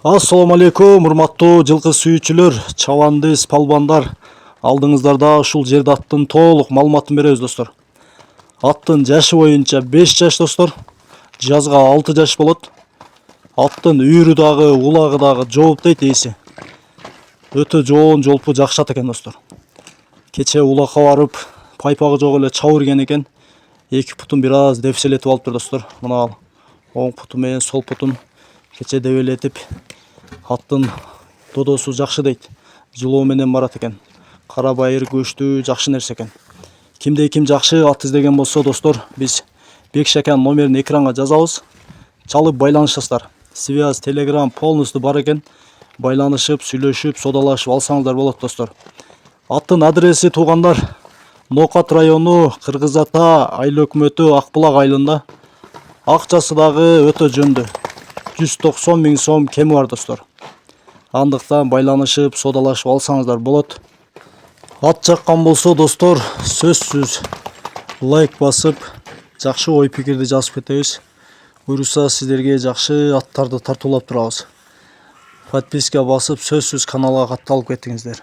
Ассаламу алейкум, урматтуу жылкы сүйүүчүлөр, чабандыз, палбандар. Алдыңыздарда ушул жерде аттын толук маалыматын беребиз достор. Аттын жашы боюнча 5 жаш достор, жазга 6 жаш болот. Аттын үйрү дагы, улагы дагы жооп дейт ээси. Өтө жоон жолпу жакшы ат экен достор. Кече улакка барып, пайпагы жок эле чабып ирген экен. Эки путун бир аз депселетип алыптыр достор. Мына оң путу менен сол путун кече дебелетип, аттын додосу жакшы дейт. Жылоо менен барат экен. Кара байыр көчтүү жакшы нерсе экен. Кимде ким жакшы ат издеген болсо достор, биз Бекшакан номерин экранга жазабыз. Чалып байланышасыздар. Связь, Telegram полностью бар экен. Байланышып, сүйлөшүп, содалашып алсаңыздар болот достор. Аттын адреси туугандар Нокат району, Кыргыз Ата айыл өкмөтү Акбулак айылында. Акчасы дагы өтө жөндө. 190 000 сом кеми бар достор. Андыктан байланышып, содалашып алсаңыздар болот. Ат жаккан болсо достор, сөзсүз лайк басып, жакшы ой пикирди жазып кетебиз. Буюрса сиздерге жакшы аттарды тартуулап турабыз. Подписка басып, сөзсүз каналга катталып кетиңиздер.